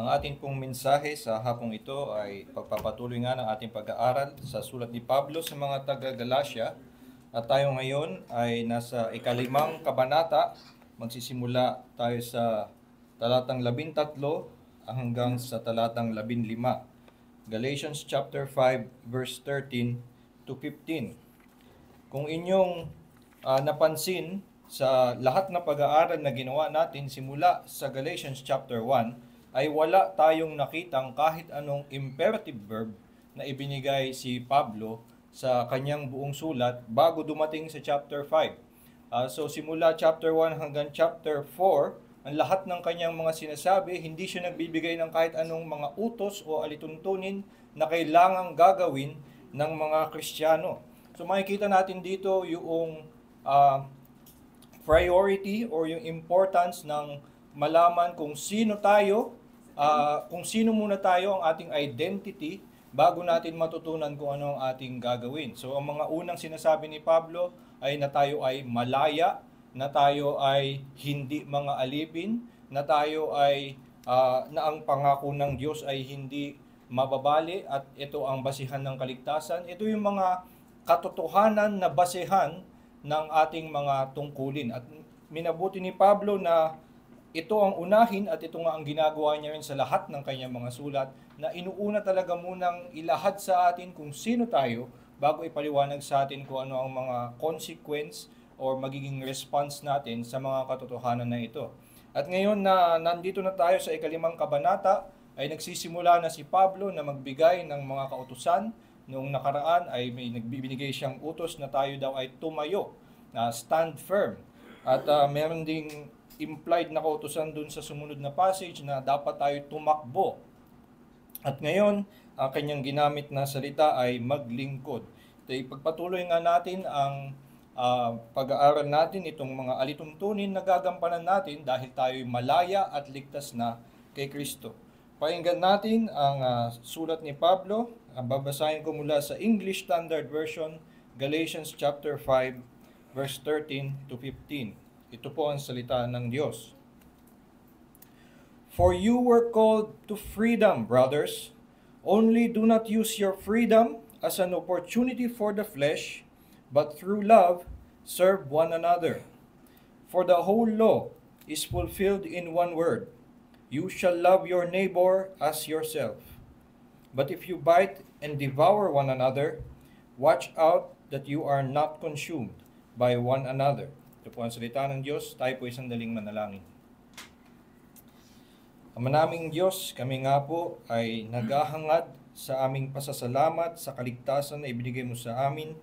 Ang ating pong mensahe sa hapong ito ay pagpapatuloy nga ng ating pag-aaral sa sulat ni Pablo sa mga taga-Galacia. At tayo ngayon ay nasa ikalimang kabanata. Magsisimula tayo sa talatang 13 hanggang sa talatang 15. Galatians chapter 5 verse 13 to 15. Kung inyong napansin sa lahat ng pag-aaral na ginawa natin simula sa Galatians chapter 1, ay wala tayong nakitang kahit anong imperative verb na ibinigay si Pablo sa kanyang buong sulat bago dumating sa chapter 5. So simula chapter 1 hanggang chapter 4, ang lahat ng kanyang mga sinasabi, hindi siya nagbibigay ng kahit anong mga utos o alituntunin na kailangang gagawin ng mga Kristiyano. So makikita natin dito yung priority or yung importance ng malaman kung sino tayo, kung sino muna tayo, ang ating identity, bago natin matutunan kung ano ang ating gagawin. So ang mga unang sinasabi ni Pablo ay na tayo ay malaya, na tayo ay hindi mga alipin, na tayo ay na ang pangako ng Diyos ay hindi mababali at ito ang basihan ng kaligtasan. Ito yung mga katotohanan na basehan ng ating mga tungkulin. At minabuti ni Pablo na ito ang unahin at ito nga ang ginagawa niya rin sa lahat ng kanyang mga sulat, na inuuna talaga munang ilahad sa atin kung sino tayo bago ipaliwanag sa atin kung ano ang mga consequence or magiging response natin sa mga katotohanan na ito. At ngayon na nandito na tayo sa ikalimang kabanata, ay nagsisimula na si Pablo na magbigay ng mga kautusan. Noong nakaraan ay may nagbibigay siyang utos na tayo daw ay tumayo, na stand firm. At meron ding implied na kautusan dun sa sumunod na passage na dapat tayo tumakbo. At ngayon, ang kanyang ginamit na salita ay maglingkod. So, ipagpatuloy nga natin ang pag-aaral natin itong mga alituntunin na gagampanan natin dahil tayo'y malaya at ligtas na kay Kristo. Pakinggan natin ang sulat ni Pablo. Babasahin ko mula sa English Standard Version, Galatians chapter 5, verse 13 to 15. Ito po ang salita ng Diyos. For you were called to freedom, brothers. Only do not use your freedom as an opportunity for the flesh, but through love serve one another. For the whole law is fulfilled in one word: you shall love your neighbor as yourself. But if you bite and devour one another, watch out that you are not consumed by one another. Ito po ang salita ng Diyos. Tayo po isang daling manalangin. Ama naming Diyos, kami nga po ay naghahangad sa aming pasasalamat sa kaligtasan na ibinigay mo sa amin,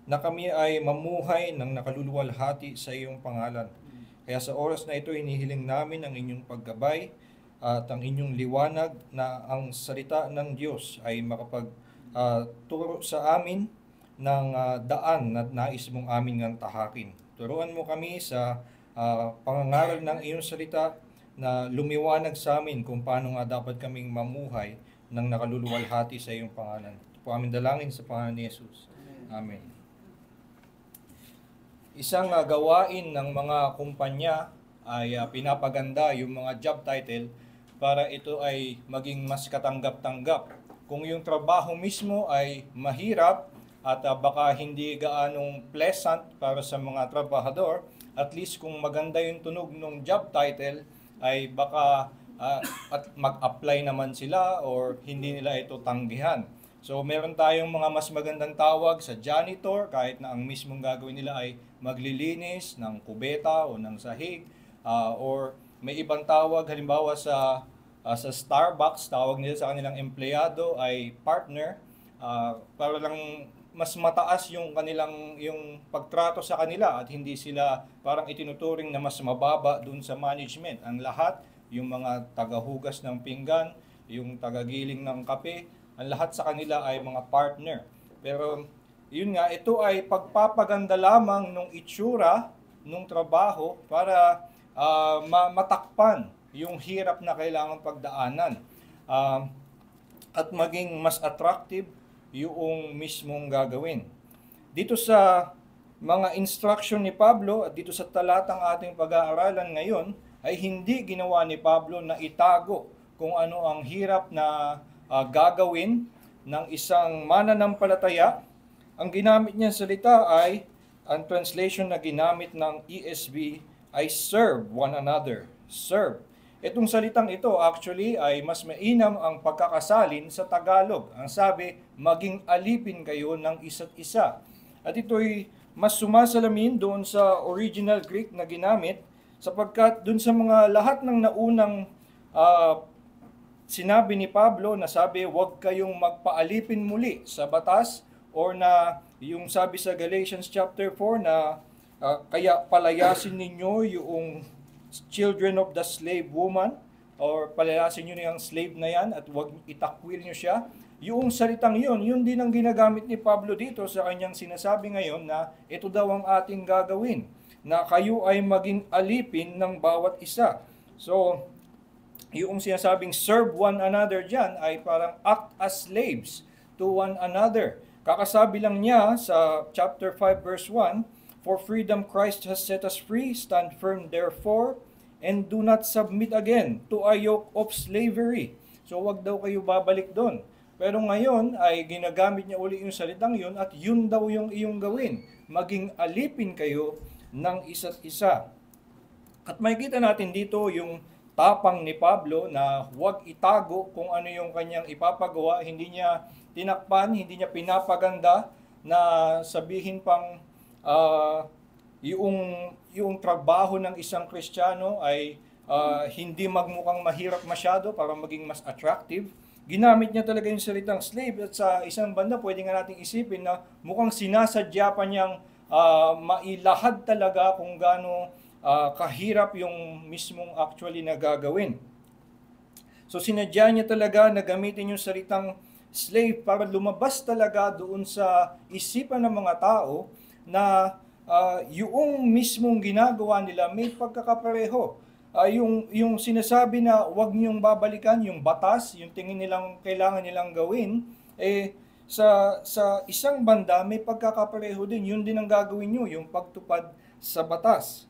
na kami ay mamuhay ng nakaluluwalhati sa iyong pangalan. Kaya sa oras na ito, inihiling namin ang inyong paggabay at ang inyong liwanag, na ang salita ng Diyos ay makapagturo sa amin ng daan na nais mong amin ngang tahakin. Turuan mo kami sa pangangaral ng iyong salita na lumiwanag sa amin kung paano nga dapat kaming mamuhay ng nakaluluwalhati sa iyong pangalan. Ito po aming dalangin sa pangalan ni Jesus. Amen. Isang gawain ng mga kumpanya ay pinapaganda yung mga job title para ito ay maging mas katanggap-tanggap. Kung yung trabaho mismo ay mahirap at baka hindi gaanong pleasant para sa mga trabahador, at least kung maganda yung tunog ng job title, ay baka at mag-apply naman sila or hindi nila ito tanggihan. So meron tayong mga mas magandang tawag sa janitor, kahit na ang mismong gagawin nila ay maglilinis ng kubeta o ng sahig, or may ibang tawag, halimbawa sa Starbucks, tawag nila sa kanilang empleyado ay partner, para lang mas mataas yung kanilang yung pagtrato sa kanila at hindi sila parang itinuturing na mas mababa dun sa management. Ang lahat, yung mga tagahugas ng pinggan, yung tagagiling ng kape, ang lahat sa kanila ay mga partner. Pero yun nga, ito ay pagpapaganda lamang ng itsura ng trabaho para matakpan yung hirap na kailangan pagdaanan, at maging mas attractive yung mismong gagawin. Dito sa mga instruction ni Pablo at dito sa talatang ating pag-aaralan ngayon, ay hindi ginawa ni Pablo na itago kung ano ang hirap na gagawin ng isang mananampalataya. Ang ginamit niya salita ay, ang translation na ginamit ng ESV ay serve one another. Serve. Itong salitang ito actually ay mas mainam ang pagkakasalin sa Tagalog. Ang sabi, maging alipin kayo ng isa't isa. At ito'y mas sumasalamin doon sa original Greek na ginamit, sapagkat doon sa mga lahat ng naunang sinabi ni Pablo na sabi, huwag kayong magpaalipin muli sa batas, or na yung sabi sa Galatians chapter 4 na kaya palayasin ninyo yung children of the slave woman, or palayasin nyo na yung slave na yan at huwag itakwil nyo siya. Yung salitang yun din ang ginagamit ni Pablo dito sa kanyang sinasabi ngayon na ito daw ang ating gagawin, na kayo ay maging alipin ng bawat isa. So, yung sinasabing serve one another dyan ay parang act as slaves to one another. Kakasabi lang niya sa chapter 5 verse 1, for freedom Christ has set us free, stand firm therefore, and do not submit again to a yoke of slavery. So wag daw kayo babalik doon. Pero ngayon ay ginagamit niya uli yung salitang yun, at yun daw yung iyong gawin. Maging alipin kayo ng isa't isa. At makikita natin dito yung tapang ni Pablo na huwag itago kung ano yung kanyang ipapagawa. Hindi niya tinakpan, hindi niya pinapaganda na sabihin pang yung trabaho ng isang Kristiyano ay hindi magmukhang mahirap masyado para maging mas attractive. Ginamit niya talaga yung salitang slave, at sa isang banda pwede nga nating isipin na mukhang sinasadya pa niyang mailahad talaga kung gaano kahirap yung mismong actually na gagawin. So sinadya niya talaga na gamitin yung salitang slave para lumabas talaga doon sa isipan ng mga tao na yung mismong ginagawa nila may pagkakapareho. Yung sinasabi na huwag niyong babalikan yung batas, yung tingin nilang kailangan nilang gawin, sa isang banda may pagkakapareho din. Yun din ang gagawin niyo, yung pagtupad sa batas.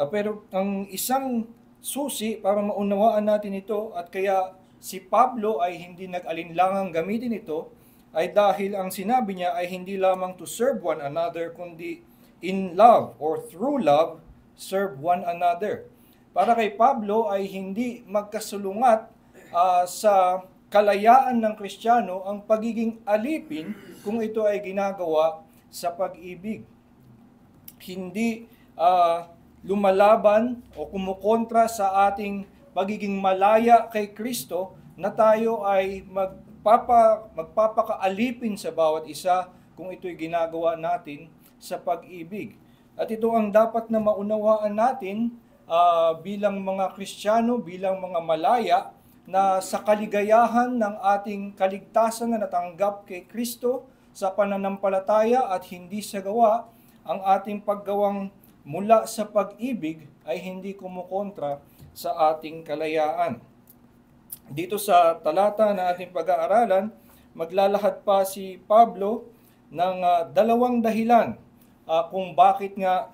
Pero ang isang susi para maunawaan natin ito, at kaya si Pablo ay hindi nag-alinlangang gamitin ito, ay dahil ang sinabi niya ay hindi lamang to serve one another, kundi in love or through love, serve one another. Para kay Pablo ay hindi magkasulungat sa kalayaan ng Kristiyano ang pagiging alipin kung ito ay ginagawa sa pag-ibig. Hindi lumalaban o kumukontra sa ating pagiging malaya kay Kristo na tayo ay magpapakaalipin sa bawat isa kung ito'y ginagawa natin sa pag-ibig. At ito ang dapat na maunawaan natin bilang mga Kristiyano, bilang mga malaya, na sa kaligayahan ng ating kaligtasan na natanggap kay Kristo sa pananampalataya at hindi sa gawa, ang ating paggawang mula sa pag-ibig ay hindi kumukontra sa ating kalayaan. Dito sa talata na ating pag-aaralan, maglalahad pa si Pablo ng dalawang dahilan kung bakit nga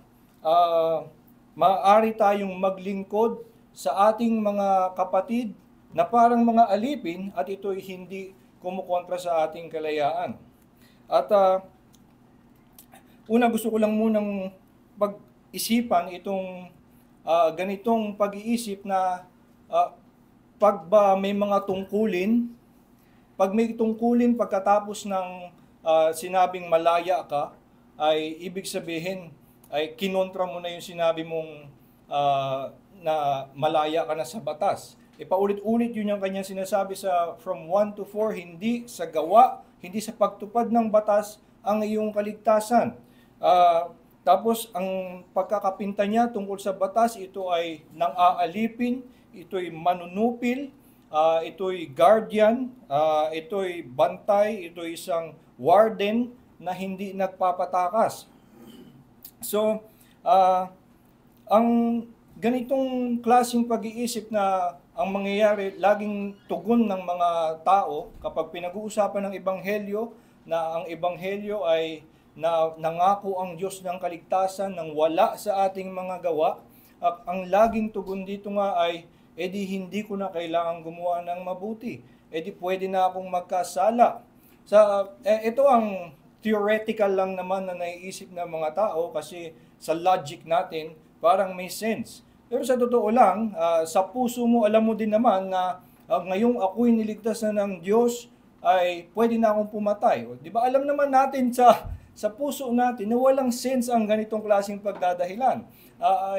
maaari tayong maglingkod sa ating mga kapatid na parang mga alipin, at ito'y hindi kumukontra sa ating kalayaan. At una, gusto ko lang munang pag-isipan itong ganitong pag-iisip na pag may mga tungkulin, pag may tungkulin pagkatapos ng sinabing malaya ka, ay ibig sabihin ay kinontra mo na yung sinabi mong na malaya ka na sa batas. Paulit-ulit yun yung kanyang sinasabi sa from 1 to 4, hindi sa gawa, hindi sa pagtupad ng batas ang iyong kaligtasan. Tapos ang pagkakapinta niya tungkol sa batas, ito ay nang-aalipin, ito'y manunupil, ito'y guardian, ito'y bantay, ito'y isang warden na hindi nagpapatakas. So, ang ganitong klaseng pag-iisip na ang mangyayari, laging tugon ng mga tao kapag pinag-uusapan ng Ebanghelyo, na ang Ebanghelyo ay nangako ang Diyos ng kaligtasan nang wala sa ating mga gawa. At ang laging tugon dito nga ay edi hindi ko na kailangan gumawa ng mabuti. Edi pwede na akong magkasala. Ito ang theoretical lang naman na naiisip ng mga tao kasi sa logic natin, parang may sense. Pero sa totoo lang, sa puso mo, alam mo din naman na ngayong ako'y niligtas na ng Diyos, ay pwede na akong pumatay. Di ba alam naman natin sa puso natin na walang sense ang ganitong klaseng pagdadahilan.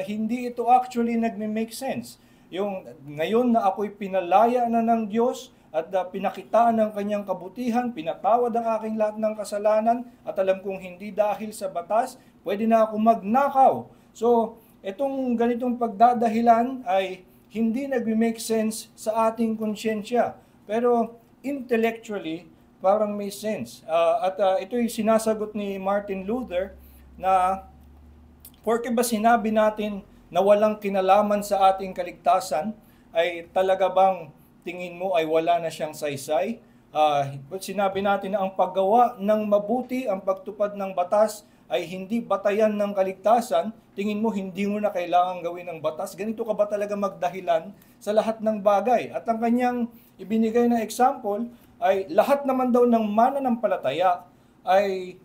Hindi ito actually nagme-make sense. Yung ngayon na ako'y pinalaya na ng Diyos at pinakitaan ng kanyang kabutihan, pinatawad ang aking lahat ng kasalanan at alam kong hindi dahil sa batas, pwede na ako magnakaw. So, itong ganitong pagdadahilan ay hindi nagme-make sense sa ating konsyensya. Pero intellectually, parang may sense. Ito'y sinasagot ni Martin Luther na porke ba sinabi natin na walang kinalaman sa ating kaligtasan, ay talaga bang tingin mo ay wala na siyang saysay? Sinabi natin na ang paggawa ng mabuti, ang pagtupad ng batas ay hindi batayan ng kaligtasan, tingin mo hindi mo na kailangan gawin ng batas? Ganito ka ba talaga magdahilan sa lahat ng bagay? At ang kanyang ibinigay na example ay lahat naman daw ng mananampalataya ay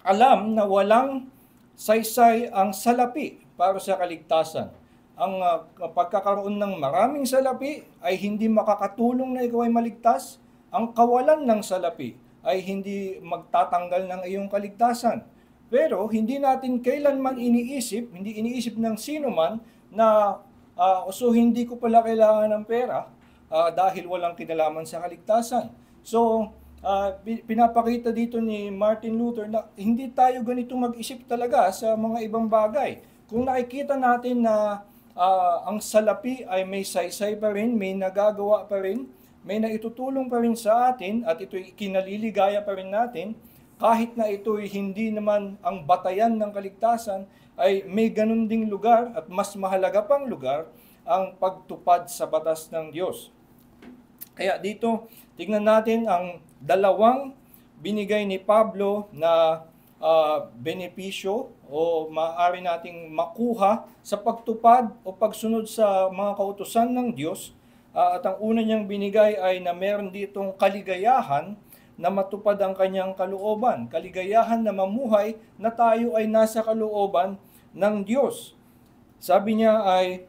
alam na walang saysay ang salapi para sa kaligtasan. Ang pagkakaroon ng maraming salapi ay hindi makakatulong na ikaw ay maligtas. Ang kawalan ng salapi ay hindi magtatanggal ng iyong kaligtasan. Pero hindi natin kailanman hindi iniisip ng sino man na so hindi ko pala kailangan ng pera dahil walang kinalaman sa kaligtasan. So, pinapakita dito ni Martin Luther na hindi tayo ganito mag-isip talaga sa mga ibang bagay. Kung nakikita natin na ang salapi ay may saysay pa rin, may nagagawa pa rin, may naitutulong pa rin sa atin at ito'y kinaliligaya pa rin natin, kahit na ito'y hindi naman ang batayan ng kaligtasan, ay may ganun ding lugar at mas mahalaga pang lugar ang pagtupad sa batas ng Diyos. Kaya dito, tingnan natin ang dalawang binigay ni Pablo na benepisyo o maaari nating makuha sa pagtupad o pagsunod sa mga kautusan ng Diyos. At ang una niyang binigay ay na meron ditong kaligayahan na matupad ang kanyang kalooban. Kaligayahan na mamuhay na tayo ay nasa kalooban ng Diyos. Sabi niya ay,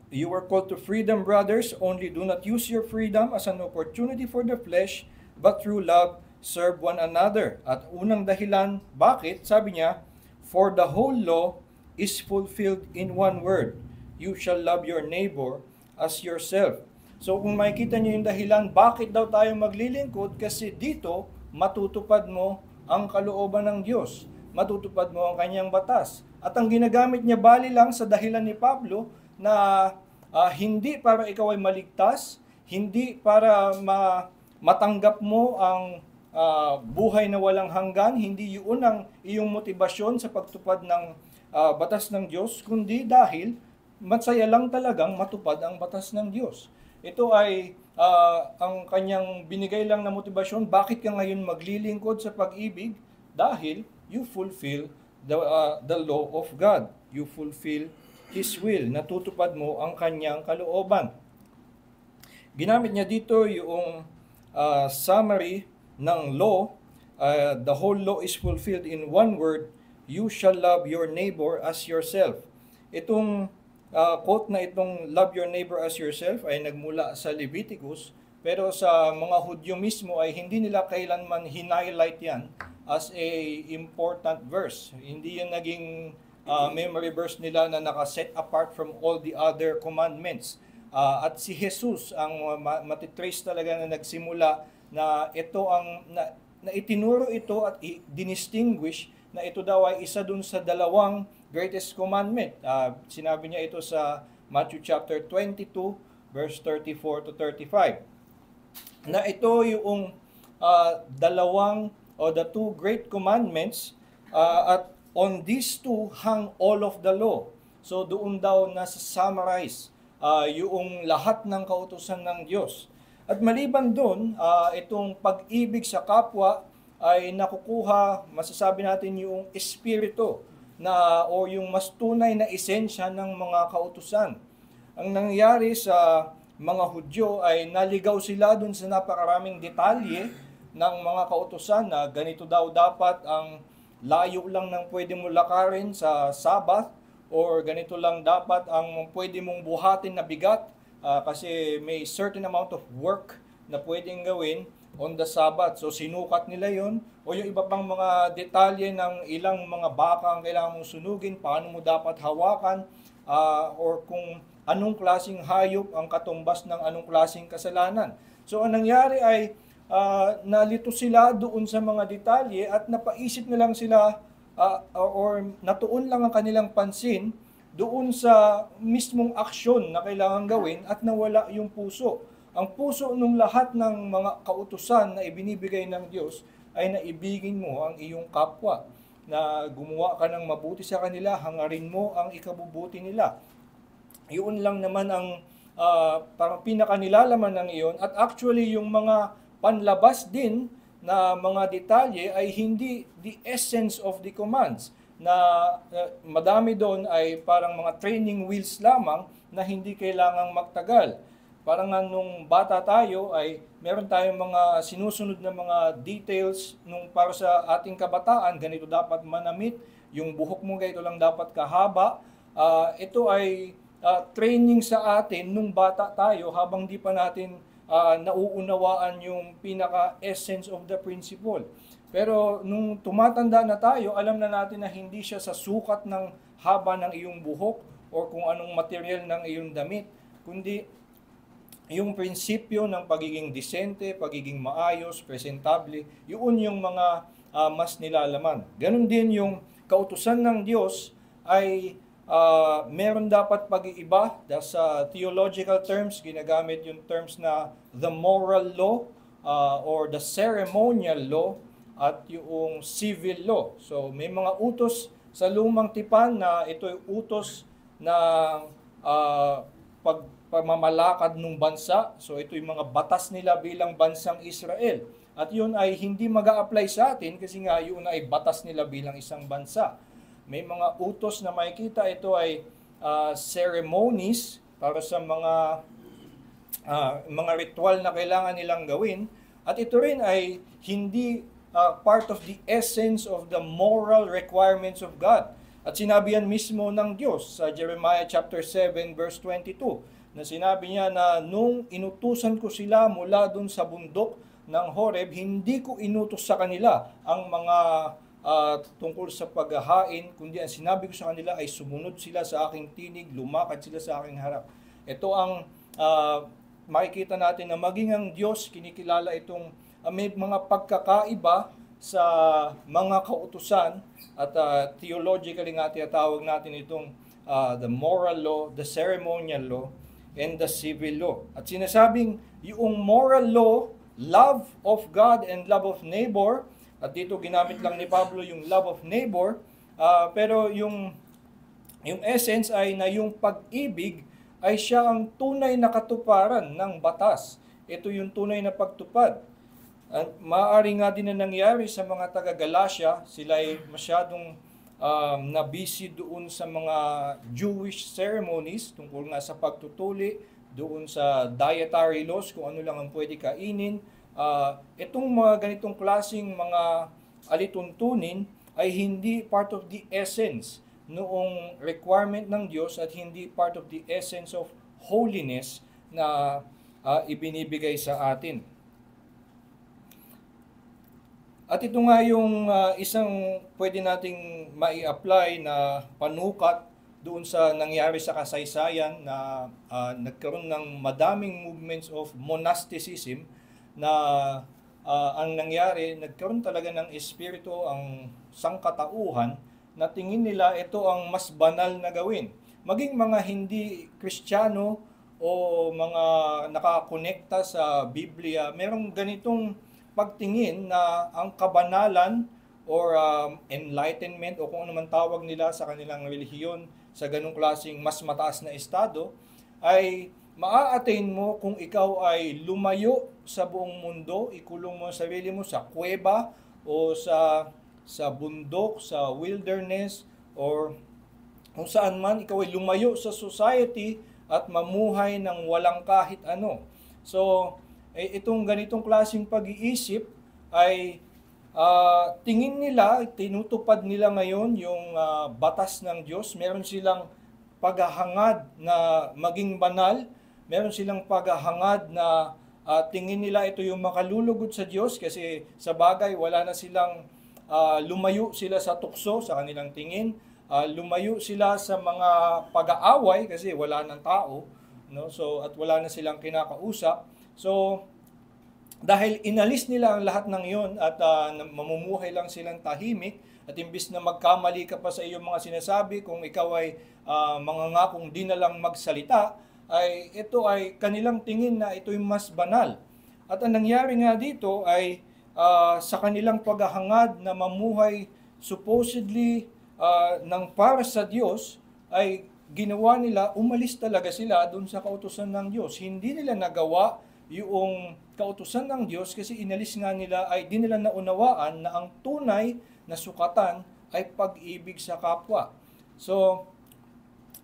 "You are called to freedom, brothers, only do not use your freedom as an opportunity for the flesh, but through love serve one another." At unang dahilan, bakit? Sabi niya, "For the whole law is fulfilled in one word, you shall love your neighbor as yourself." So kung makikita niyo yung dahilan, bakit daw tayo maglilingkod? Kasi dito, matutupad mo ang kalooban ng Diyos. Matutupad mo ang kanyang batas. At ang ginagamit niya bali lang sa dahilan ni Pablo na hindi para ikaw ay maligtas, hindi para matanggap mo ang buhay na walang hanggan, hindi yun ang iyong motibasyon sa pagtupad ng batas ng Diyos, kundi dahil masaya lang talagang matupad ang batas ng Diyos. Ito ay ang kanyang binigay lang na motibasyon. Bakit ka ngayon maglilingkod sa pag-ibig? Dahil you fulfill the law of God. You fulfill His will. Natutupad mo ang kanyang kalooban. Ginamit niya dito yung summary ng law. The whole law is fulfilled in one word, you shall love your neighbor as yourself. Itong quote na itong love your neighbor as yourself ay nagmula sa Leviticus, pero sa mga Hudyo mismo ay hindi nila kailanman hinighlight yan as a important verse. Hindi yan naging memory verse nila na nakaset apart from all the other commandments. At si Jesus ang matitrace talaga na nagsimula na ito ang na itinuro ito at dinistinguish na ito daw ay isa dun sa dalawang greatest commandment. Sinabi niya ito sa Matthew chapter 22 verse 34 to 35. Na ito yung dalawang o the two great commandments at on these two hang all of the law. So doon daw nasa-summarize yung lahat ng kautusan ng Diyos. At maliban doon, itong pag-ibig sa kapwa ay nakukuha, masasabi natin yung espiritu. o yung mas tunay na esensya ng mga kautusan. Ang nangyari sa mga Hudyo ay naligaw sila dun sa napakaraming detalye ng mga kautusan na ganito daw dapat ang layo lang ng pwede mo lakarin sa Sabbath, or ganito lang dapat ang pwede mong buhatin na bigat, kasi may certain amount of work na pwedeng gawin on the Sabbath. So sinukat nila yon, o yung iba pang mga detalye ng ilang mga baka ang kailangan mong sunugin, paano mo dapat hawakan, or kung anong klaseng hayop ang katumbas ng anong klaseng kasalanan. So ang nangyari ay nalito sila doon sa mga detalye at napaisip na lang sila, or natuon lang ang kanilang pansin doon sa mismong aksyon na kailangan gawin at nawala yung puso. Ang puso ng lahat ng mga kautusan na ibinibigay ng Diyos ay naibigin mo ang iyong kapwa, na gumawa ka ng mabuti sa kanila, hangarin mo ang ikabubuti nila. Yun lang naman ang parang pinakanilalaman ng iyon. At actually, yung mga panlabas din na mga detalye ay hindi the essence of the commands, na madami doon ay parang mga training wheels lamang na hindi kailangang magtagal. Parang nung bata tayo ay meron tayong mga sinusunod na mga details nung para sa ating kabataan, ganito dapat manamit, yung buhok mo ganito lang dapat kahaba. Ito ay training sa atin nung bata tayo habang di pa natin nauunawaan yung pinaka-essence of the principle. Pero nung tumatanda na tayo, alam na natin na hindi siya sa sukat ng haba ng iyong buhok o kung anong material ng iyong damit, kundi yung prinsipyo ng pagiging disente, pagiging maayos, presentable, yun yung mga mas nilalaman. Ganon din yung kautusan ng Diyos ay meron dapat pag-iiba. Sa theological terms, ginagamit yung terms na the moral law or the ceremonial law at yung civil law. So may mga utos sa lumang tipan na ito ay utos na pagmamalakad ng bansa. So ito yung mga batas nila bilang bansang Israel. At yun ay hindi mag-a-apply sa atin kasi nga yun ay batas nila bilang isang bansa. May mga utos na makikita, ito ay ceremonies para sa mga ritual na kailangan nilang gawin. At ito rin ay hindi part of the essence of the moral requirements of God. At sinabi yan mismo ng Diyos sa Jeremiah chapter 7 verse 22, na sinabi niya na nung inutusan ko sila mula dun sa bundok ng Horeb, hindi ko inutos sa kanila ang mga tungkol sa paghahain, kundi ang sinabi ko sa kanila ay sumunod sila sa aking tinig, lumakad sila sa aking harap. Ito ang makikita natin na maging ang Diyos, kinikilala itong may mga pagkakaiba sa mga kautusan, at theologically nga tinatawag natin itong the moral law, the ceremonial law, and the civil law. At sinasabing yung moral law, love of God and love of neighbor, at dito ginamit lang ni Pablo yung love of neighbor, pero yung essence ay na yung pag-ibig ay siya ang tunay na katuparan ng batas. Ito yung tunay na pagtupad. Maaari nga din na nangyari sa mga taga-Galacia, sila ay masyadong na-busy doon sa mga Jewish ceremonies tungkol nga sa pagtutuli, doon sa dietary laws, kung ano lang ang pwede kainin. Itong mga ganitong klaseng mga alituntunin ay hindi part of the essence noong requirement ng Diyos at hindi part of the essence of holiness na ibinibigay sa atin. At ito nga yung isang pwede nating mai-apply na panukat doon sa nangyari sa kasaysayan na nagkaroon ng madaming movements of monasticism na ang nangyari, nagkaroon talaga ng espiritu ang sangkatauhan na tingin nila ito ang mas banal na gawin. Maging mga hindi Kristiyano o mga nakakonekta sa Biblia, merong ganitong pagtingin na ang kabanalan or enlightenment o kung ano man tawag nila sa kanilang relihiyon sa ganung klaseng mas mataas na estado ay maa-attain mo kung ikaw ay lumayo sa buong mundo, ikulong mo ang sarili mo sa kuweba o sa bundok, sa wilderness or kung saan man ikaw ay lumayo sa society at mamuhay ng walang kahit ano. So, itong ganitong klaseng pag-iisip ay tingin nila, tinutupad nila ngayon yung batas ng Diyos. Meron silang paghahangad na maging banal. Meron silang paghahangad na tingin nila ito yung makalulugod sa Diyos kasi sa bagay wala na silang lumayo sila sa tukso sa kanilang tingin. Lumayo sila sa mga pag-aaway kasi wala ng tao, no? So at wala na silang kinakausap. So dahil inalis nila ang lahat ng iyon at mamumuhay lang silang tahimik at imbis na magkamali ka pa sa iyong mga sinasabi kung ikaw ay mangangakong di na lang magsalita, ay ito ay kanilang tingin na ito'y mas banal. At ang nangyari nga dito ay sa kanilang paghahangad na mamuhay supposedly ng para sa Diyos, ay ginawa nila, umalis talaga sila doon sa kautusan ng Diyos. Hindi nila nagawa yung kautusan ng Diyos kasi inalis nga nila, ay di nila naunawaan na ang tunay na sukatan ay pag-ibig sa kapwa. So,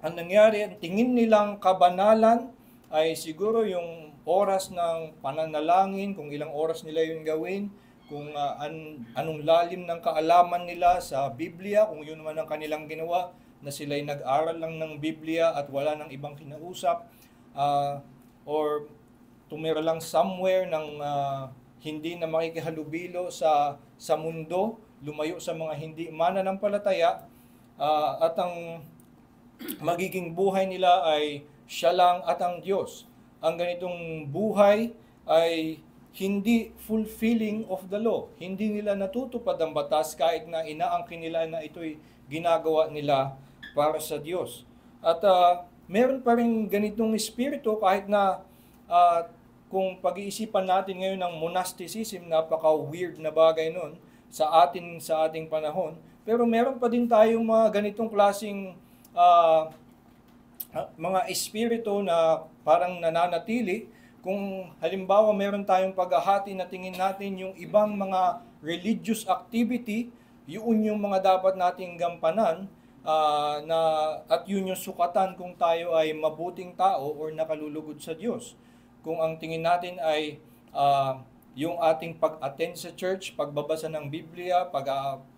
ang nangyari, ang tingin nilang kabanalan ay siguro yung oras ng pananalangin, kung ilang oras nila yung gawin, kung anong lalim ng kaalaman nila sa Biblia, kung yun naman ang kanilang ginawa, na sila'y nag-aral lang ng Biblia at wala ng ibang kinausap, or tumira lang somewhere ng hindi na makikihalubilo sa mundo, lumayo sa mga hindi mananampalataya, at ang magiging buhay nila ay siya lang at ang Diyos. Ang ganitong buhay ay hindi fulfilling of the law. Hindi nila natutupad ang batas kahit na inaangkin nila na ito'y ginagawa nila para sa Diyos. At meron pa rin ganitong espiritu kahit na kung pag-iisipan natin ngayon ng monasticism, napaka-weird na bagay nun sa ating panahon. Pero meron pa din tayong mga ganitong klaseng mga espiritu na parang nananatili. Kung halimbawa meron tayong paghahati na tingin natin yung ibang mga religious activity, yun yung mga dapat nating gampanan, at yun yung sukatan kung tayo ay mabuting tao or nakalulugod sa Diyos. Kung ang tingin natin ay yung ating pag-attend sa church, pagbabasa ng Biblia,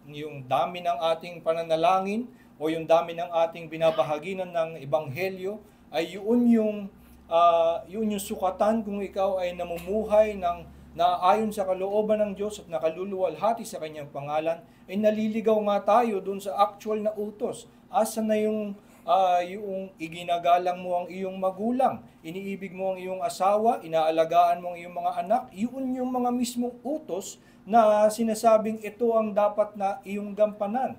yung dami ng ating pananalangin, o yung dami ng ating binabahaginan ng Ebanghelyo, ay yun yung sukatan kung ikaw ay namumuhay ng naayon sa kalooban ng Diyos at nakaluluwalhati sa kanyang pangalan, ay naliligaw nga tayo dun sa actual na utos. Asa na yung iginagalang mo ang iyong magulang, iniibig mo ang iyong asawa, inaalagaan mo ang iyong mga anak, yun yung mga mismong utos na sinasabing ito ang dapat na iyong gampanan.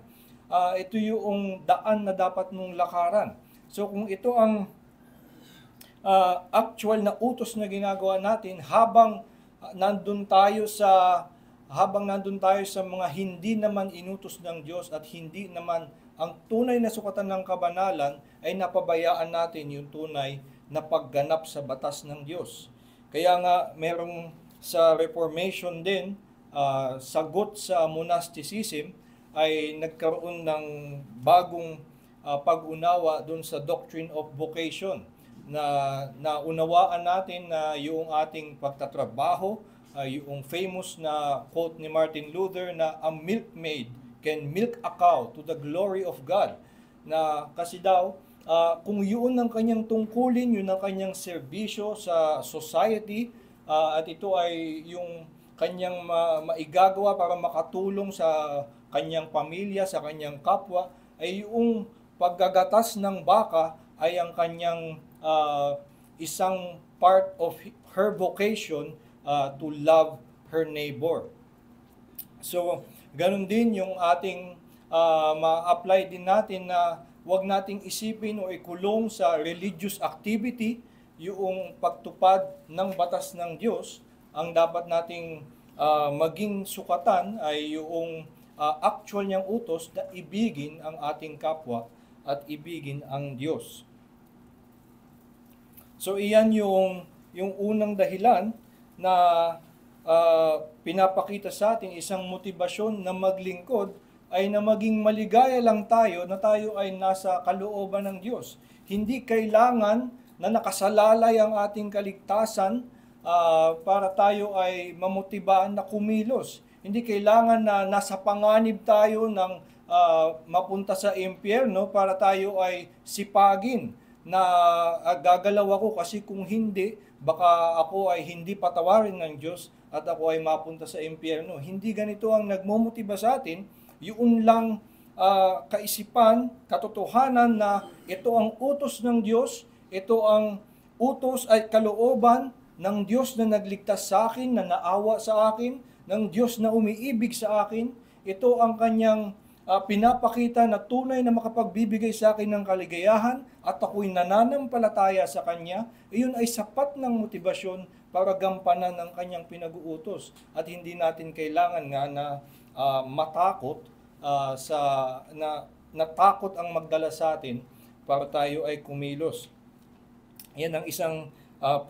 Ito yung daan na dapat mong lakaran. So kung ito ang actual na utos na ginagawa natin habang nandun tayo sa mga hindi naman inutos ng Diyos at hindi naman ang tunay na sukatan ng kabanalan, ay napabayaan natin yung tunay na pagganap sa batas ng Diyos. Kaya nga merong sa Reformation din, sagot sa monasticism, ay nagkaroon ng bagong pag-unawa dun sa doctrine of vocation, na unawaan natin na yung ating pagtatrabaho, yung famous na quote ni Martin Luther na a milkmaid can milk a cow to the glory of God, na kasi daw kung yun ang kanyang tungkulin, yun ang kanyang serbisyo sa society, at ito ay yung kanyang maigagawa para makatulong sa kanyang pamilya, sa kanyang kapwa, ay yung paggagatas ng baka ay ang kanyang isang part of her vocation to love her neighbor. So, ganun din yung ating ma-apply din natin na huwag nating isipin o ikulong sa religious activity yung pagtupad ng batas ng Diyos. Ang dapat nating maging sukatan ay yung actual niyang utos na ibigin ang ating kapwa at ibigin ang Diyos. So iyan yung unang dahilan na pinapakita sa atin isang motibasyon na maglingkod ay na maging maligaya lang tayo na tayo ay nasa kalooban ng Diyos. Hindi kailangan na nakasalalay ang ating kaligtasan para tayo ay mamotibaan na kumilos. Hindi kailangan na nasa panganib tayo ng mapunta sa impyerno para tayo ay sipagin na gagalaw ako kasi kung hindi, baka ako ay hindi patawarin ng Diyos at ako ay mapunta sa impyerno. Hindi ganito ang nagmomotiba sa atin. Yun lang kaisipan, katotohanan na ito ang utos ng Diyos, ito ang utos ay kalooban ng Diyos na nagligtas sa akin, na naawa sa akin, ng Diyos na umiibig sa akin. Ito ang kanyang pinapakita na tunay na makapagbibigay sa akin ng kaligayahan at ako'y nananampalataya sa Kanya, iyon ay sapat ng motibasyon para gampanan ng Kanyang pinag-uutos. At hindi natin kailangan nga na matakot natakot ang magdala sa atin para tayo ay kumilos. Yan ang isang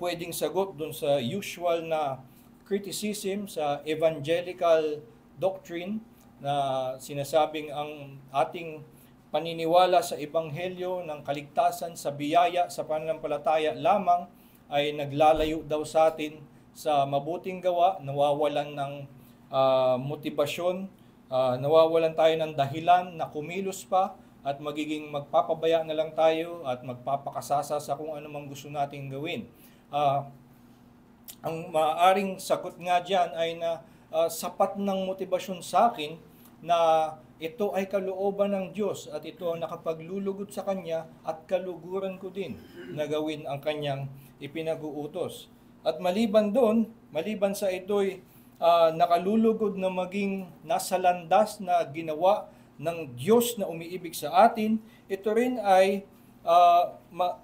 pwedeng sagot dun sa usual na criticism sa evangelical doctrine na sinasabing ang ating paniniwala sa ebanghelyo ng kaligtasan sa biyaya sa pananampalataya lamang ay naglalayo daw sa atin sa mabuting gawa, nawawalan ng motibasyon, nawawalan tayo ng dahilan na kumilos pa at magiging magpapabaya na lang tayo at magpapakasasa sa kung ano mang gusto nating gawin. Ang maaaring sagot nga dyan ay na sapat ng motibasyon sa akin na ito ay kalooban ng Diyos at ito ang nakapaglulugod sa Kanya at kaluguran ko din na gawin ang Kanyang ipinag-uutos. At maliban doon, maliban sa ito'y nakalulugod na maging nasa landas na ginawa ng Diyos na umiibig sa atin, ito rin ay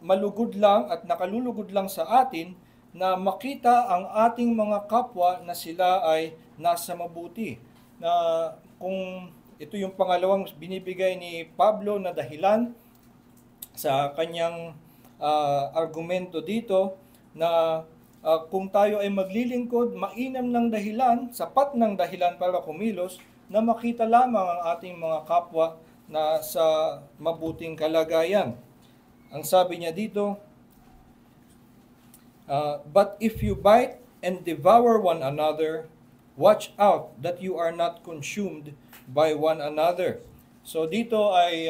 malugod lang at nakalulugod lang sa atin na makita ang ating mga kapwa na sila ay nasa mabuti. Na kung ito yung pangalawang binibigay ni Pablo na dahilan sa kanyang argumento dito na kung tayo ay maglilingkod, mainam ng dahilan, sapat ng dahilan para kumilos na makita lamang ang ating mga kapwa na sa mabuting kalagayan. Ang sabi niya dito, but if you bite and devour one another, watch out that you are not consumed by one another. So dito ay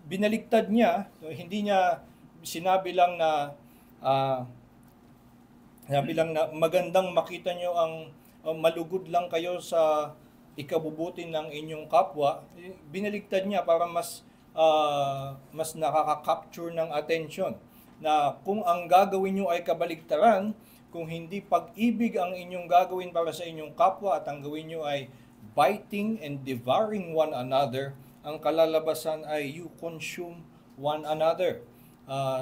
binaligtad niya, so hindi niya sinabi lang na magandang makita niyo ang malugod lang kayo sa ikabubuti ng inyong kapwa. Binaligtad niya para mas nakaka-capture ng attention na kung ang gagawin niyo ay kabaligtaran, kung hindi pag-ibig ang inyong gagawin para sa inyong kapwa at ang gawin nyo ay biting and devouring one another, ang kalalabasan ay you consume one another.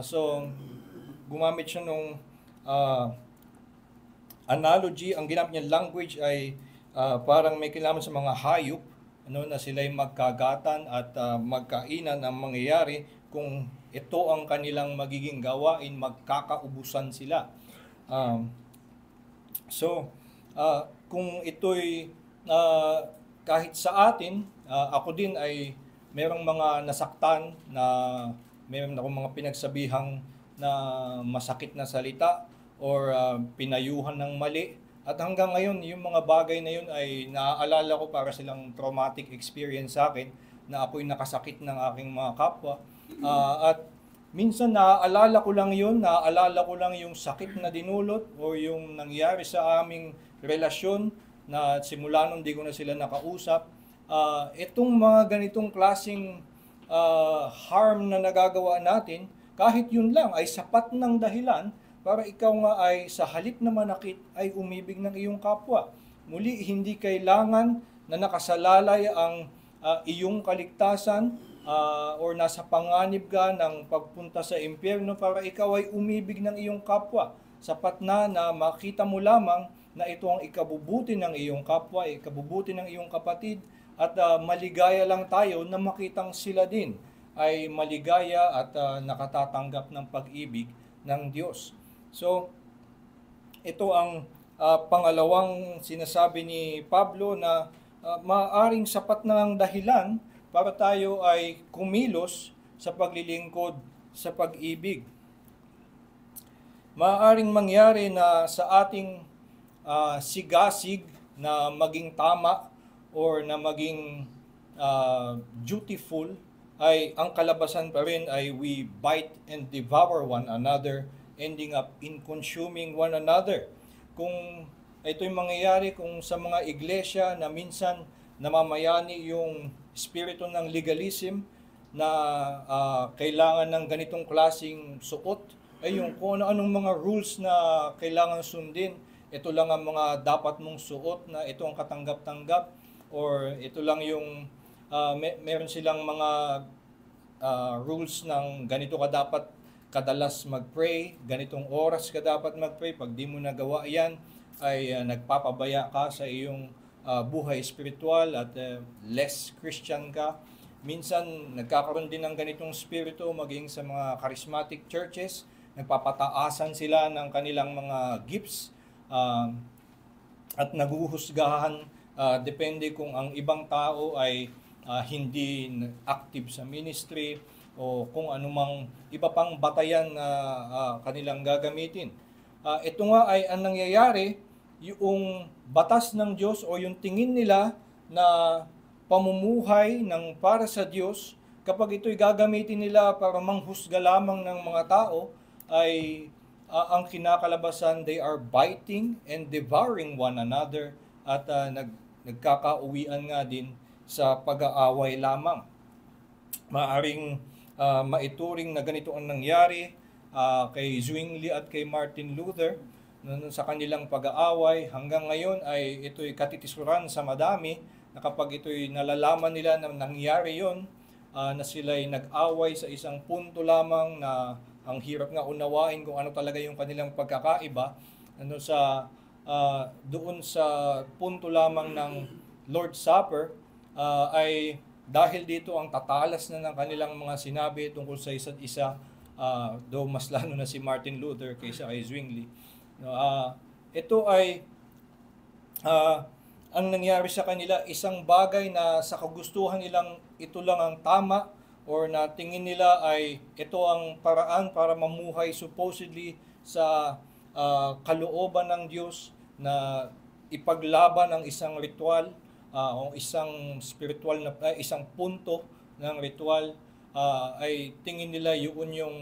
So, gumamit siya nung analogy. Ang ginamit niya language ay parang may kinalaman sa mga hayop, na sila'y magkagatan at magkainan ang mangyayari kung ito ang kanilang magiging gawain, magkakaubusan sila. Kung ito'y kahit sa atin, ako din ay merong mga nasaktan na meron akong mga pinagsabihang na masakit na salita or pinayuhan ng mali. At hanggang ngayon, yung mga bagay na yun ay naaalala ko para silang traumatic experience sa akin na ako'y nakasakit ng aking mga kapwa. At minsan naaalala ko lang yung sakit na dinulot o yung nangyari sa aming relasyon na simula nung di ko na sila nakausap. Itong mga ganitong klaseng harm na nagagawa natin, kahit yun lang ay sapat ng dahilan para ikaw nga ay sa halip na manakit ay umibig ng iyong kapwa. Muli, hindi kailangan na nakasalalay ang iyong kaligtasan or nasa panganib ka ng pagpunta sa impyerno para ikaw ay umibig ng iyong kapwa. Sapat na makita mo lamang na ito ang ikabubuti ng iyong kapwa, ikabubuti ng iyong kapatid, at maligaya lang tayo na makitang sila din ay maligaya at nakatatanggap ng pag-ibig ng Diyos. So, ito ang pangalawang sinasabi ni Pablo na maaaring sapat na ang dahilan para tayo ay kumilos sa paglilingkod sa pag-ibig. Maaaring mangyari na sa ating sigasig na maging tama or na maging dutiful, ay ang kalabasan pa rin ay we bite and devour one another, ending up in consuming one another. Kung ito'y mangyayari kung sa mga iglesia na minsan namamayani yung espiritu ng legalism na kailangan ng ganitong klasing suot, ay yung kung ano-anong mga rules na kailangan sundin, ito lang ang mga dapat mong suot na ito ang katanggap-tanggap, or ito lang yung meron silang mga rules ng ganito ka dapat kadalas mag-pray, ganitong oras ka dapat mag-pray. Pag di mo nagawa yan, ay nagpapabaya ka sa iyong buhay spiritual at less Christian ka. Minsan, nagkakaroon din ng ganitong spirito maging sa mga charismatic churches. Nagpapataasan sila ng kanilang mga gifts at naguhusgahan depende kung ang ibang tao ay hindi active sa ministry o kung anumang iba pang batayan na kanilang gagamitin. Ito nga ay ang nangyayari, yung batas ng Diyos o yung tingin nila na pamumuhay ng para sa Diyos, kapag ito'y gagamitin nila para manghusga lamang ng mga tao, ay ang kinakalabasan, they are biting and devouring one another at nagkakauwian nga din sa pag-aaway lamang. Maaring maituring na ganito ang nangyari kay Zwingli at kay Martin Luther sa kanilang pag-aaway. Hanggang ngayon ay ito'y katitisuran sa madami na kapag ito'y nalalaman nila na nangyari yon, na sila'y nag-away sa isang punto lamang na ang hirap nga unawain kung ano talaga yung kanilang pagkakaiba, doon sa punto lamang ng Lord's Supper, ay dahil dito ang tatalas na ng kanilang mga sinabi tungkol sa isa't isa, though mas lalo na si Martin Luther kaysa kay Zwingli. Ito ay ang nangyari sa kanila, isang bagay na sa kagustuhan nilang ito lang ang tama, or na tingin nila ay ito ang paraan para mamuhay supposedly sa kalooban ng Diyos, na ipaglaban ang isang ritual o isang spiritual na isang punto ng ritual, ay tingin nila yun yung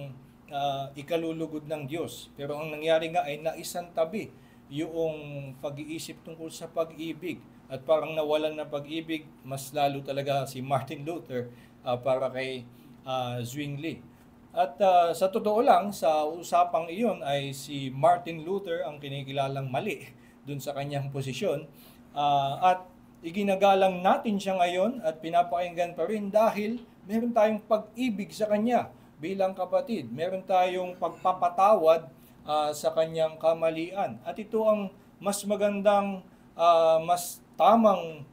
ikalulugod ng Diyos. Pero ang nangyari nga ay naisantabi yung pag-iisip tungkol sa pag-ibig, at parang nawalan ng pag-ibig mas lalo talaga si Martin Luther para kay Zwingli. At sa totoo lang, sa usapang iyon ay si Martin Luther ang kinikilalang mali dun sa kanyang posisyon, at iginagalang natin siya ngayon at pinapakinggan pa rin dahil meron tayong pag-ibig sa kanya bilang kapatid. Meron tayong pagpapatawad sa kanyang kamalian. At ito ang mas magandang, mas tamang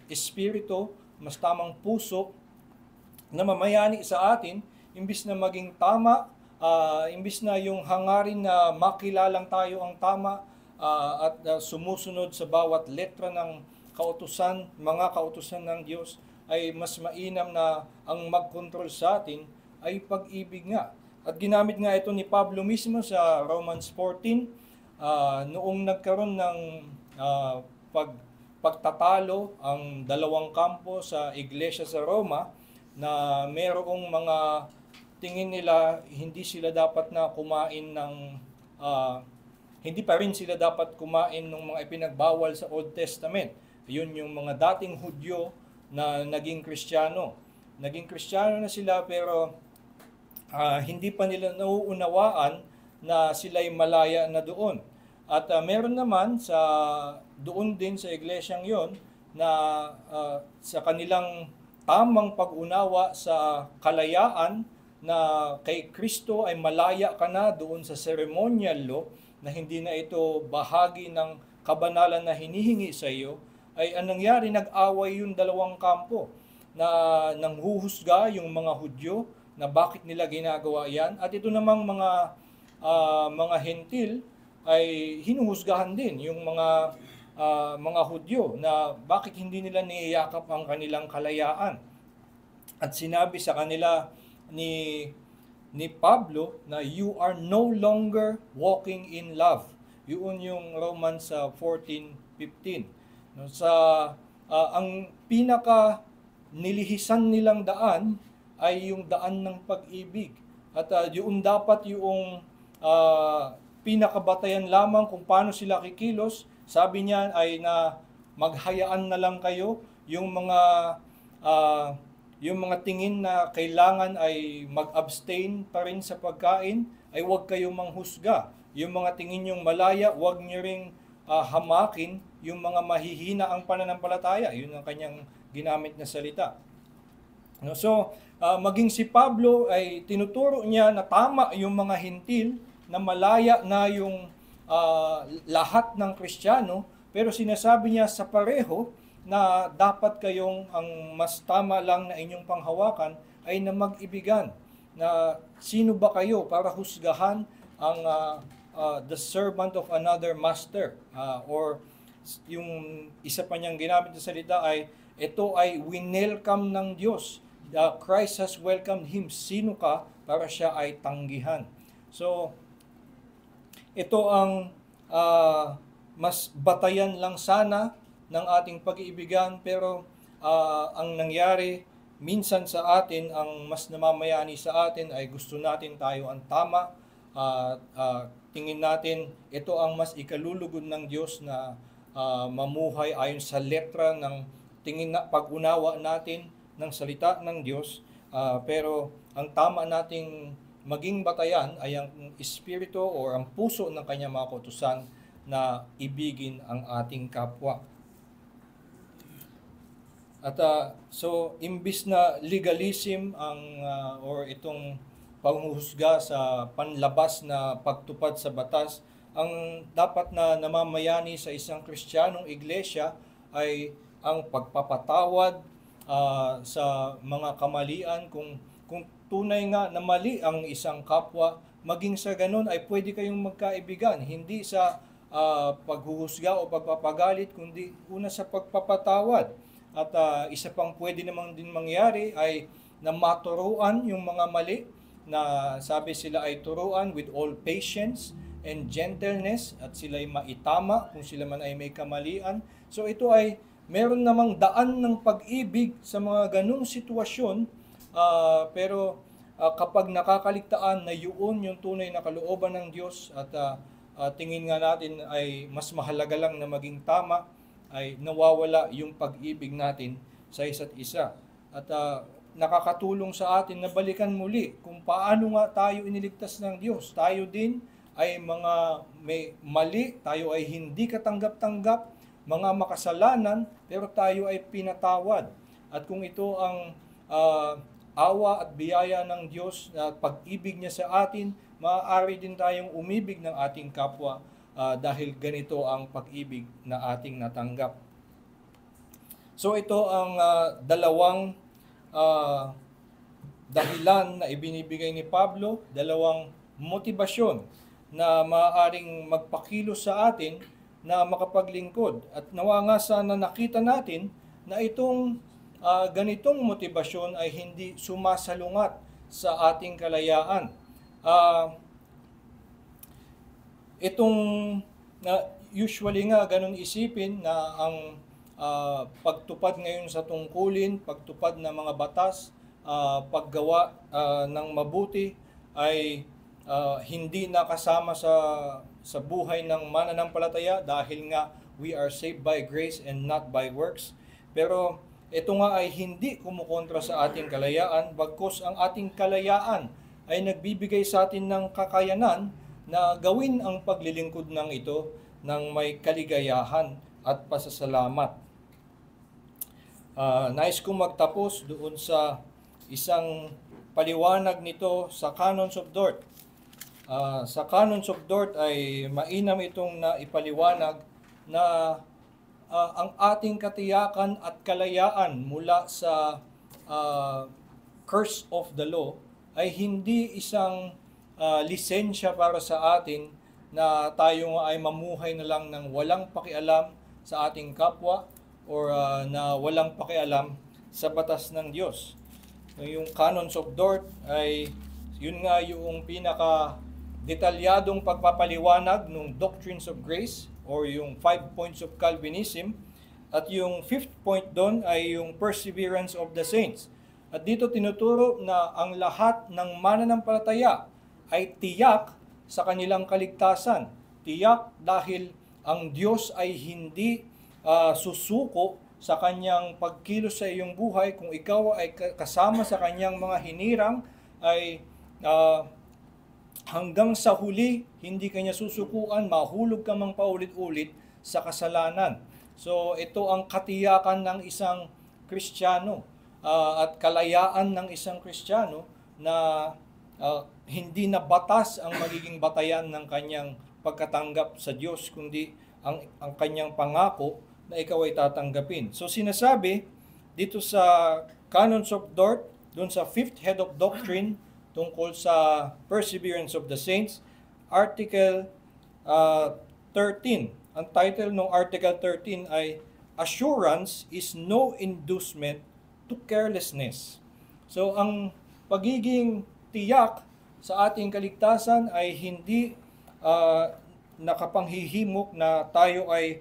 espiritu, mas tamang puso na mamayani sa atin, imbis na maging tama, imbis na yung hangarin na makilalang tayo ang tama at sumusunod sa bawat letra ng kautusan, mga kautusan ng Diyos, ay mas mainam na ang mag-control sa atin ay pag-ibig nga. At ginamit nga ito ni Pablo mismo sa Romans 14, noong nagkaroon ng pagtatalo ang dalawang kampo sa iglesia sa Roma, na mayroong mga tingin nila hindi sila dapat na kumain ng hindi pa rin sila dapat kumain ng mga ipinagbawal sa Old Testament. Yun yung mga dating Hudyo na naging Kristiyano. Naging Kristiyano na sila, pero hindi pa nila nauunawaan na sila'y malaya na doon. At meron naman doon din sa iglesyang yon na sa kanilang tamang pag-unawa sa kalayaan, na kay Kristo ay malaya ka na doon sa ceremonial law, na hindi na ito bahagi ng kabanalan na hinihingi sa iyo, ay anong nangyari, nag-away yung dalawang kampo, na nanghuhusga yung mga Hudyo na bakit nila ginagawa yan, at ito namang mga Hentil ay hinuhusgahan din yung mga mga Hudyo na bakit hindi nila niyayakap ang kanilang kalayaan. At sinabi sa kanila ni Pablo na you are no longer walking in love. Yun yung Romans 14:15. No, ang pinaka nilihisan nilang daan ay yung daan ng pag-ibig. At yun dapat yung pinakabatayan lamang kung paano sila kikilos. Sabi niya ay na maghayaan na lang kayo yung mga tingin na kailangan ay mag-abstain pa rin sa pagkain, ay huwag kayong manghusga. Yung mga tingin yung malaya, huwag nyo ring hamakin yung mga mahihina ang pananampalataya. Yun ang kanyang ginamit na salita. No, so, maging si Pablo ay tinuturo niya na tama yung mga hintil, na malaya na yung lahat ng Kristiyano, pero sinasabi niya sa pareho na dapat kayong ang mas tama lang na inyong panghawakan ay na mag-ibigan. Na sino ba kayo para husgahan ang the servant of another master? Or yung isa pa niyang ginamit na salita ay ito ay winelcome ng Diyos. Christ has welcomed him. Sino ka para siya ay tanggihan? So, ito ang mas batayan lang sana ng ating pag-iibigan, pero ang nangyari minsan sa atin, ang mas namamayani sa atin ay gusto natin tayo ang tama. Tingin natin ito ang mas ikalulugod ng Diyos na mamuhay ayon sa letra ng pag-unawa natin ng salita ng Diyos. Pero ang tama nating maging batayan ay ang espiritu o ang puso ng kanyang mga kautusan na ibigin ang ating kapwa. At so imbis na legalism or itong panghuhusga sa panlabas na pagtupad sa batas, ang dapat na namamayani sa isang Kristiyanong iglesia ay ang pagpapatawad sa mga kamalian. Kung tunay nga na mali ang isang kapwa, maging sa ganun ay pwede kayong magkaibigan, hindi sa paghuhusga o pagpapagalit, kundi una sa pagpapatawad. At isa pang pwede namang din mangyari ay na maturuan yung mga mali, na sabi sila ay turuan with all patience and gentleness, at sila ay maitama kung sila man ay may kamalian. So ito ay meron namang daan ng pag-ibig sa mga ganung sitwasyon, pero kapag nakakaligtaan na yun yung tunay na kalooban ng Diyos, at tingin nga natin ay mas mahalaga lang na maging tama, ay nawawala yung pag-ibig natin sa isa't isa. At nakakatulong sa atin na balikan muli kung paano nga tayo iniligtas ng Diyos. Tayo din ay mga may mali, tayo ay hindi katanggap-tanggap, mga makasalanan, pero tayo ay pinatawad. At kung ito ang awa at biyaya ng Diyos na pag-ibig niya sa atin, maaari din tayong umibig ng ating kapwa dahil ganito ang pag-ibig na ating natanggap. So ito ang dalawang dahilan na ibinibigay ni Pablo, dalawang motibasyon na maaaring magpakilos sa atin na makapaglingkod. At nawa nga sana nakita natin na itong ganitong motibasyon ay hindi sumasalungat sa ating kalayaan. Usually nga ganun isipin na ang pagtupad ngayon sa tungkulin, pagtupad ng mga batas, paggawa ng mabuti ay hindi nakasama sa buhay ng mananampalataya dahil nga we are saved by grace and not by works. Pero ito nga ay hindi kumukontra sa ating kalayaan, bagkus ang ating kalayaan ay nagbibigay sa atin ng kakayanan na gawin ang paglilingkod ng ito ng may kaligayahan at pasasalamat. Nais kong magtapos doon sa isang paliwanag nito sa Canons of Dort. Sa Canons of Dort ay mainam itong naipaliwanag na ang ating katiyakan at kalayaan mula sa curse of the law ay hindi isang lisensya para sa atin na tayo ay mamuhay na lang ng walang pakialam sa ating kapwa or na walang pakialam sa batas ng Diyos. So, yung Canons of Dort ay yun nga yung pinaka detalyadong pagpapaliwanag ng Doctrines of Grace or yung 5 points of Calvinism. At yung fifth point doon ay yung Perseverance of the Saints. At dito tinuturo na ang lahat ng mananampalataya ay tiyak sa kanilang kaligtasan. Tiyak dahil ang Diyos ay hindi susuko sa kanyang pagkilos sa iyong buhay. Kung ikaw ay kasama sa kanyang mga hinirang, ay hanggang sa huli, hindi kanya susukuan, mahulog ka mang paulit-ulit sa kasalanan. So ito ang katiyakan ng isang Kristiyano at kalayaan ng isang Kristiyano na hindi na batas ang magiging batayan ng kanyang pagkatanggap sa Diyos, kundi ang kanyang pangako na ikaw ay tatanggapin. So sinasabi dito sa Canons of Dort, doon sa fifth head of doctrine tungkol sa Perseverance of the Saints, Article 13. Ang title ng Article 13 ay Assurance is no inducement to carelessness. So ang pagiging tiyak sa ating kaligtasan ay hindi nakapanghihimok na tayo ay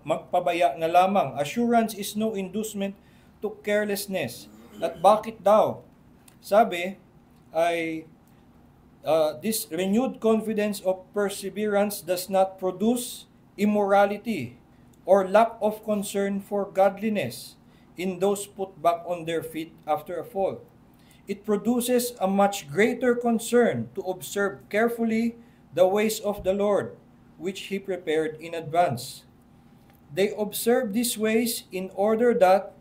magpabaya na lamang. Assurance is no inducement to carelessness. At bakit daw? Sabi ay this renewed confidence of perseverance does not produce immorality or lack of concern for godliness in those put back on their feet after a fall. It produces a much greater concern to observe carefully the ways of the Lord, which He prepared in advance. They observe these ways in order that,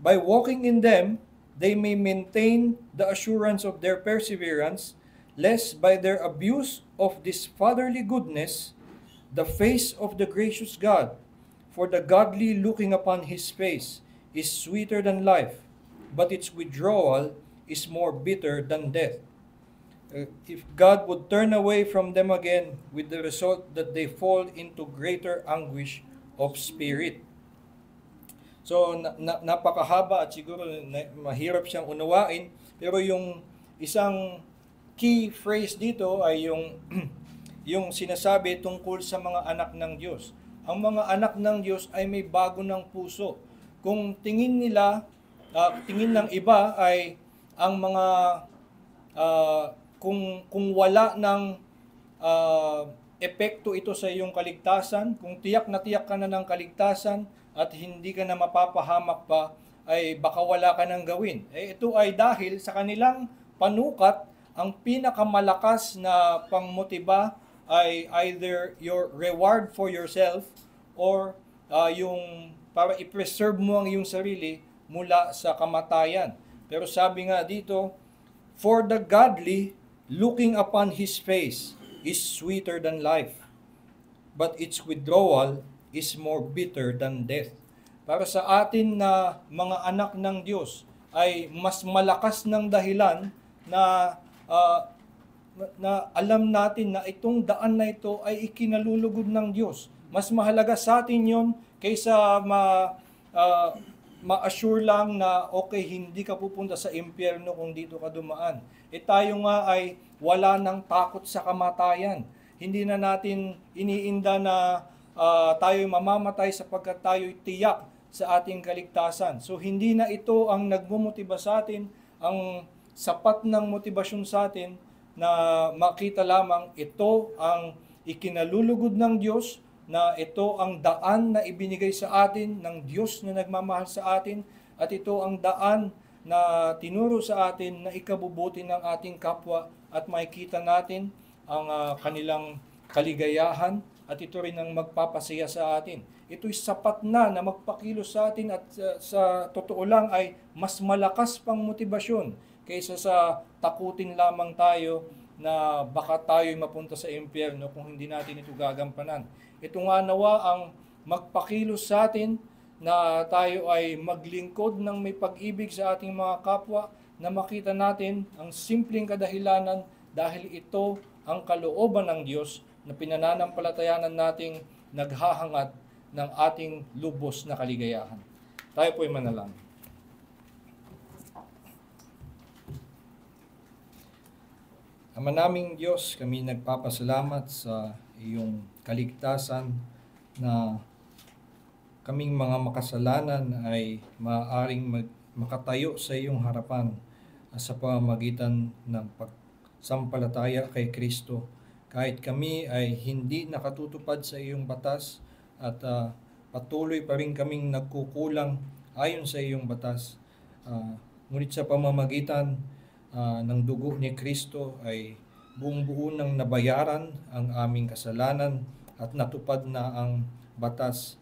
by walking in them, they may maintain the assurance of their perseverance, lest by their abuse of this fatherly goodness, the face of the gracious God, for the godly looking upon His face is sweeter than life, but its withdrawal is more bitter than death. If God would turn away from them again, with the result that they fall into greater anguish of spirit. So, napakahaba at siguro mahirap siyang unawain, pero yung isang key phrase dito ay yung yung sinasabi tungkol sa mga anak ng Diyos. Ang mga anak ng Diyos ay may bago ng puso. Kung tingin nila, tingin ng iba ay ang mga kung wala ng epekto ito sa iyong kaligtasan, kung tiyak ka na ng kaligtasan at hindi ka na mapapahamak pa, ay baka wala ka nang gawin. Ito ay dahil sa kanilang panukat, ang pinakamalakas na pangmotiba ay either your reward for yourself or yung para i-preserve mo ang iyong sarili mula sa kamatayan. Pero sabi nga dito, for the godly, looking upon His face is sweeter than life, but its withdrawal is more bitter than death. Para sa atin na mga anak ng Diyos, ay mas malakas ng dahilan na alam natin na itong daan na ito ay ikinalulugod ng Diyos. Mas mahalaga sa atin yon kaysa ma-assure lang na okay, hindi ka pupunta sa impyerno kung dito ka dumaan. Tayo nga ay wala ng takot sa kamatayan. Hindi na natin iniinda na tayo mamamatay sapagkat tayo tiyak sa ating kaligtasan. So hindi na ito ang nagmumotiba sa atin, ang sapat ng motibasyon sa atin na makita lamang ito ang ikinalulugod ng Diyos, na ito ang daan na ibinigay sa atin ng Diyos na nagmamahal sa atin, at ito ang daan na tinuro sa atin na ikabubuti ng ating kapwa, at makikita natin ang kanilang kaligayahan, at ito rin ang magpapasaya sa atin. Ito'y sapat na magpakilos sa atin, at sa totoo lang ay mas malakas pang motibasyon kaysa sa takutin lamang tayo na baka tayo'y mapunta sa impyerno kung hindi natin ito gagampanan. Ito nga nawa ang magpakilos sa atin na tayo ay maglingkod ng may pag-ibig sa ating mga kapwa, na makita natin ang simpleng kadahilanan dahil ito ang kalooban ng Diyos na pinananampalatayanan nating naghahangad ng ating lubos na kaligayahan. Tayo po'y manalangin. Ama naming Diyos, kami nagpapasalamat sa iyong kaligtasan na kaming mga makasalanan ay maaaring makatayo sa iyong harapan sa pamamagitan ng pagsampalataya kay Kristo. Kahit kami ay hindi nakatutupad sa iyong batas at patuloy pa rin kaming nagkukulang ayon sa iyong batas. Ngunit sa pamamagitan ng dugo ni Kristo ay buong-buo nang nabayaran ang aming kasalanan at natupad na ang batas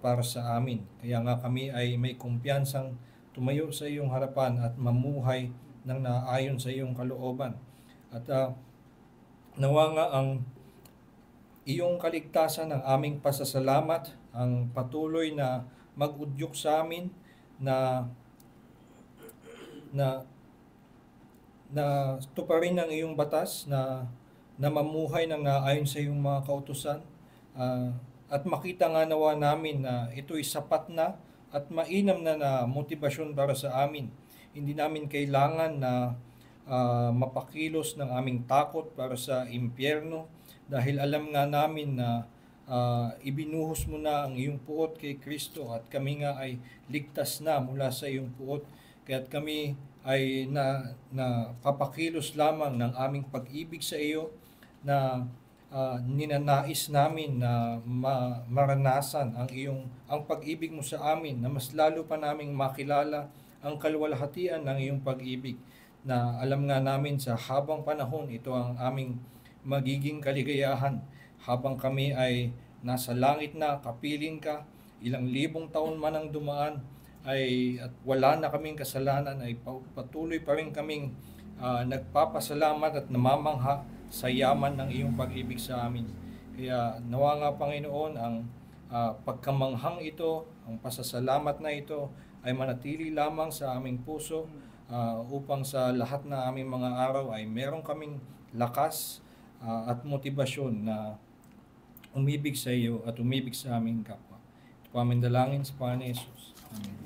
para sa amin. Kaya nga kami ay may kumpiyansang tumayo sa iyong harapan at mamuhay ng naayon sa iyong kalooban. At nawa nga ang iyong kaligtasan ng aming pasasalamat ang patuloy na mag-udyok sa amin na tuparin ang iyong batas, na mamuhay ng naayon sa iyong mga kautusan, at makita nga nawa namin na ito'y sapat na at mainam na motibasyon para sa amin. Hindi namin kailangan na mapakilos ng aming takot para sa impyerno, dahil alam nga namin na ibinuhos mo na ang iyong puot kay Kristo at kami nga ay ligtas na mula sa iyong puot. Kaya't kami ay papakilos lamang ng aming pag-ibig sa iyo, na ninanais namin na maranasan ang pag-ibig mo sa amin, na mas lalo pa naming makilala ang kaluwalhatian ng iyong pag-ibig, na alam nga namin sa habang panahon ito ang aming magiging kaligayahan. Habang kami ay nasa langit na, kapiling ka, ilang libong taon man ang dumaan, at wala na kaming kasalanan, ay patuloy pa rin kaming nagpapasalamat at namamangha sa yaman ng iyong pag-ibig sa amin. Kaya nawa nga Panginoon, ang pagkamanghang ito, ang pasasalamat na ito ay manatili lamang sa aming puso, upang sa lahat na aming mga araw ay meron kaming lakas at motibasyon na umibig sa iyo at umibig sa aming kapwa. Ito po aming dalangin sa Panginoon Jesus. Amen.